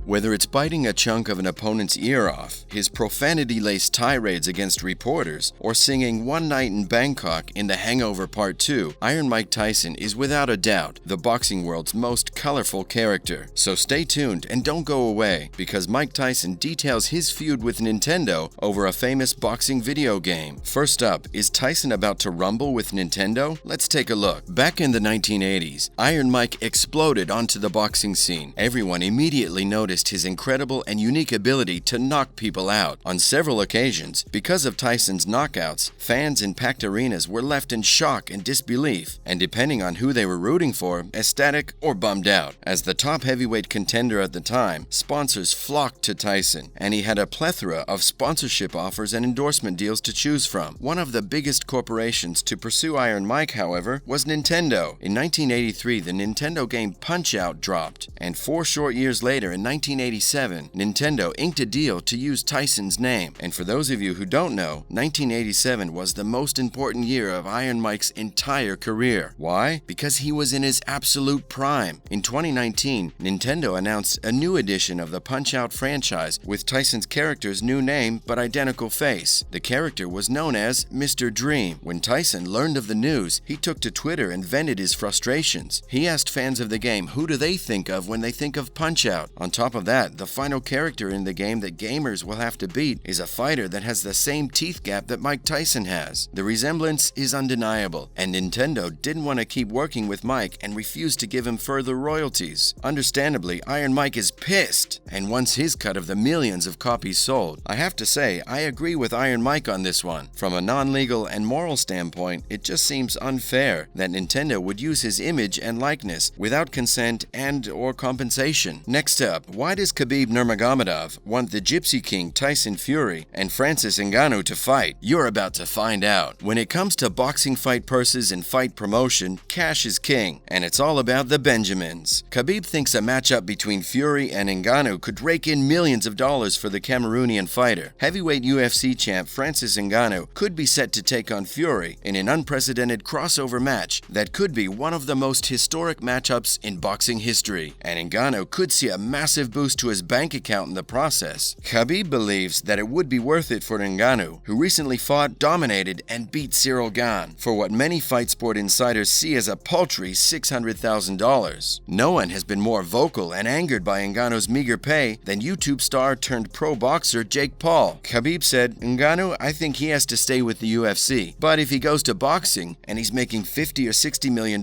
Whether it's biting a chunk of an opponent's ear off, his profanity-laced tirades against reporters, or singing One Night in Bangkok in The Hangover Part 2, Iron Mike Tyson is without a doubt the boxing world's most colorful character. So stay tuned and don't go away, because Mike Tyson details his feud with Nintendo over a famous boxing video game. First up, is Tyson about to rumble with Nintendo? Let's take a look. Back in the 1980s, Iron Mike exploded onto the boxing scene. Everyone immediately noticed his incredible and unique ability to knock people out. On several occasions, because of Tyson's knockouts, fans in packed arenas were left in shock and disbelief, and depending on who they were rooting for, ecstatic or bummed out. As the top heavyweight contender at the time, sponsors flocked to Tyson, and he had a plethora of sponsorship offers and endorsement deals to choose from. One of the biggest corporations to pursue Iron Mike, however, was Nintendo. In 1983, the Nintendo game Punch-Out dropped, and 4 short years later, in 1987, Nintendo inked a deal to use Tyson's name. And for those of you who don't know, 1987 was the most important year of Iron Mike's entire career. Why? Because he was in his absolute prime. In 2019, Nintendo announced a new edition of the Punch-Out franchise with Tyson's character's new name but identical face. The character was known as Mr. Dream. When Tyson learned of the news, he took to Twitter and vented his frustrations. He asked fans of the game who do they think of when they think of Punch-Out. On top of that, the final character in the game that gamers will have to beat is a fighter that has the same teeth gap that Mike Tyson has. The resemblance is undeniable, and Nintendo didn't want to keep working with Mike and refused to give him further royalties. Understandably, Iron Mike is pissed and wants his cut of the millions of copies sold. I have to say, I agree with Iron Mike on this one. From a non-legal and moral standpoint, it just seems unfair that Nintendo would use his image and likeness without consent and/or compensation. Next up, why does Khabib Nurmagomedov want the Gypsy King Tyson Fury and Francis Ngannou to fight? You're about to find out. When it comes to boxing fight purses and fight promotion, cash is king, and it's all about the Benjamins. Khabib thinks a matchup between Fury and Ngannou could rake in millions of dollars for the Cameroonian fighter. Heavyweight UFC champ Francis Ngannou could be set to take on Fury in an unprecedented crossover match that could be one of the most historic matchups in boxing history, and Ngannou could see a massive boost to his bank account in the process. Khabib believes that it would be worth it for Ngannou, who recently fought, dominated, and beat Cyril Gane for what many fight sport insiders see as a paltry $600,000. No one has been more vocal and angered by Ngannou's meager pay than YouTube star turned pro boxer Jake Paul. Khabib said, "Ngannou, I think he has to stay with the UFC, but if he goes to boxing and he's making $50 or $60 million,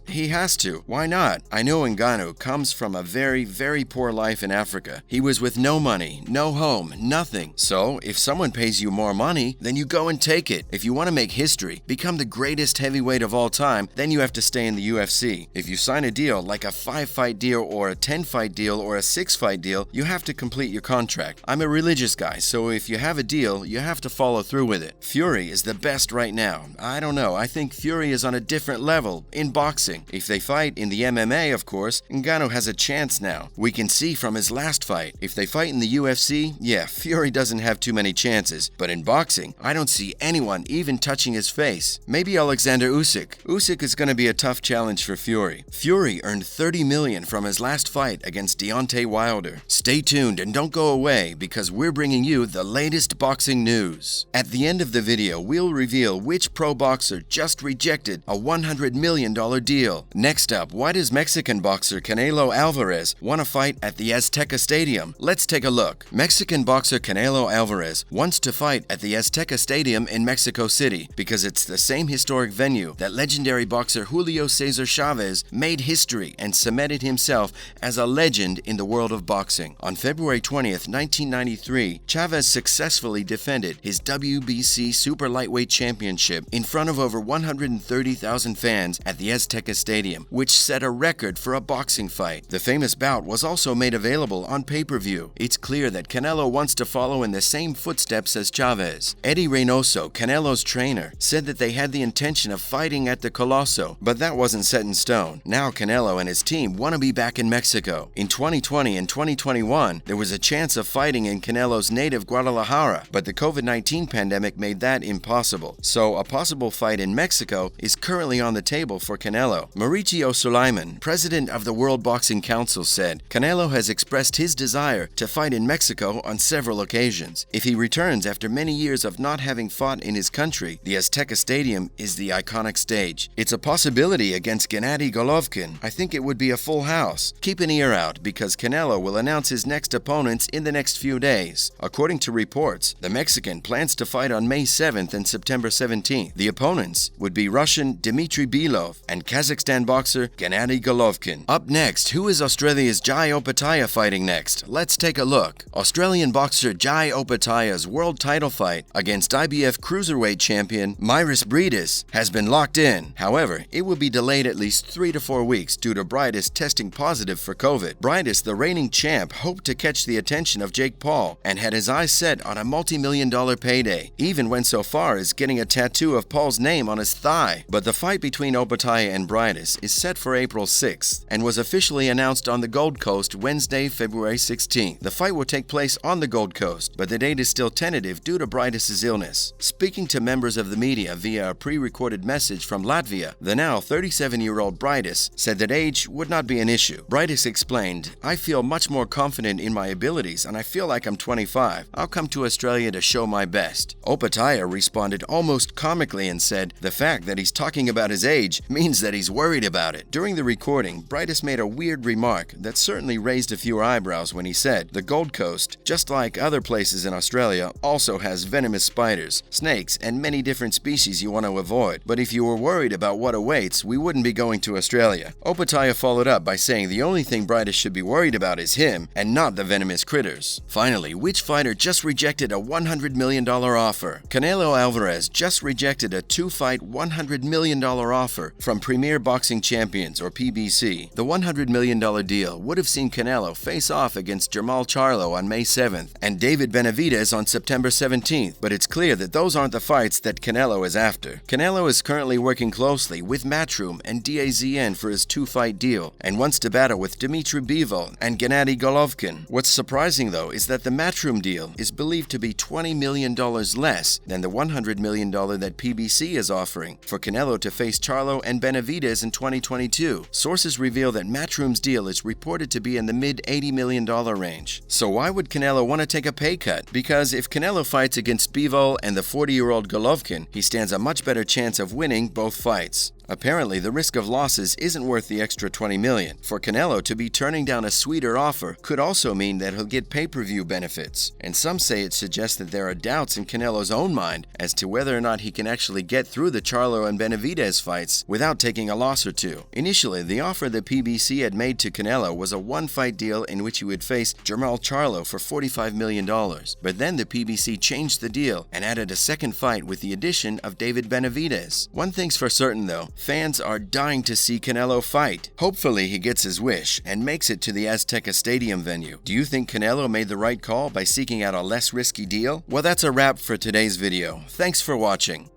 he has to. Why not? I know Ngannou comes from a very, very poor life in Africa. He was with no money, no home, nothing. So, if someone pays you more money, then you go and take it. If you want to make history, become the greatest heavyweight of all time, then you have to stay in the UFC. If you sign a deal like a 5-fight deal or a 10-fight deal or a 6-fight deal, you have to complete your contract. I'm a religious guy, so if you have a deal, you have to follow through with it. Fury is the best right now. I don't know, I think Fury is on a different level in boxing. If they fight in the MMA, of course, Ngannou has a chance now. We can see from his last fight. If they fight in the UFC, yeah, Fury doesn't have too many chances. But in boxing, I don't see anyone even touching his face. Maybe Alexander Usyk. Usyk is going to be a tough challenge for Fury. Fury earned $30 million from his last fight against Deontay Wilder. Stay tuned and don't go away, because we're bringing you the latest boxing news. At the end of the video, we'll reveal which pro boxer just rejected a $100 million deal. Next up, why does Mexican boxer Canelo Alvarez want to fight at the Azteca Stadium? Let's take a look. Mexican boxer Canelo Alvarez wants to fight at the Azteca Stadium in Mexico City because it's the same historic venue that legendary boxer Julio Cesar Chavez made history and cemented himself as a legend in the world of boxing. On February 20th, 1993, Chavez successfully defended his WBC Super Lightweight Championship in front of over 130,000 fans at the Azteca Stadium, which set a record for a boxing fight. The famous bout was also made available on pay-per-view. It's clear that Canelo wants to follow in the same footsteps as Chavez. Eddie Reynoso, Canelo's trainer, said that they had the intention of fighting at the Coloso, but that wasn't set in stone. Now Canelo and his team want to be back in Mexico. In 2020 and 2021, there was a chance of fighting in Canelo's native Guadalajara, but the COVID-19 pandemic made that impossible. So a possible fight in Mexico is currently on the table for Canelo. Mauricio Sulaiman, president of the World Boxing Council, said, "Canelo has expressed his desire to fight in Mexico on several occasions. If he returns after many years of not having fought in his country, the Azteca Stadium is the iconic stage. It's a possibility against Gennady Golovkin. I think it would be a full house. Keep an ear out because Canelo will announce his next opponents in the next few days. According to reports, the Mexican plans to fight on May 7th and September 17th. The opponents would be Russian Dmitry Belov and Kazakhstan boxer Gennady Golovkin. Up next, who is Australia's Jai Opetaia fighting next? Let's take a look. Australian boxer Jai Opetaia's world title fight against IBF cruiserweight champion Mairis Briedis has been locked in. However, it will be delayed at least 3 to 4 weeks due to Briedis testing positive for COVID. Briedis, the reigning champ, hoped to catch the attention of Jake Paul and had his eyes set on a multi-million-dollar payday, even went so far as getting a tattoo of Paul's name on his thigh. But the fight between Opetaia and Briedis is set for April 6th and was officially announced on the Gold Coast Wednesday, February 16th. The fight will take place on the Gold Coast, but the date is still tentative due to Briedis' illness. Speaking to members of the media via a pre-recorded message from Latvia, the now 37-year-old Briedis said that age would not be an issue. Briedis explained, "I feel much more confident in my abilities and I feel like I'm 25. I'll come to Australia to show my best." Opetaia responded almost comically and said, "The fact that he's talking about his age means that he's worried about it." During the recording, Briedis made a weird remark that certainly raised a few eyebrows when he said, "The Gold Coast, just like other places in Australia, also has venomous spiders, snakes, and many different species you want to avoid. But if you were worried about what awaits, we wouldn't be going to Australia." Opetaia followed up by saying the only thing Briedis should be worried about is him and not the venomous critters. Finally, which fighter just rejected a $100 million offer? Canelo Alvarez just rejected a 2-fight $100 million offer from Premier Boxing Champions or PBC. The $100 million deal would have seen Canelo face off against Jermall Charlo on May 7th and David Benavidez on September 17th, but it's clear that those aren't the fights that Canelo is after. Canelo is currently working closely with Matchroom and DAZN for his 2-fight deal and wants to battle with Dmitry Bivol and Gennady Golovkin. What's surprising though is that the Matchroom deal is believed to be $20 million less than the $100 million that PBC is offering for Canelo to face Charlo and Benavidez in 2022. Sources reveal that Matchroom's deal is reported to be in the mid-$80 million range. So why would Canelo want to take a pay cut? Because if Canelo fights against Bivol and the 40-year-old Golovkin, he stands a much better chance of winning both fights. Apparently, the risk of losses isn't worth the extra $20 million. For Canelo to be turning down a sweeter offer could also mean that he'll get pay-per-view benefits. And some say it suggests that there are doubts in Canelo's own mind as to whether or not he can actually get through the Charlo and Benavidez fights without taking a loss or two. Initially, the offer that PBC had made to Canelo was a 1-fight deal in which he would face Jermall Charlo for $45 million. But then the PBC changed the deal and added a second fight with the addition of David Benavidez. One thing's for certain though, fans are dying to see Canelo fight. Hopefully he gets his wish and makes it to the Azteca Stadium venue. Do you think Canelo made the right call by seeking out a less risky deal? Well, that's a wrap for today's video. Thanks for watching.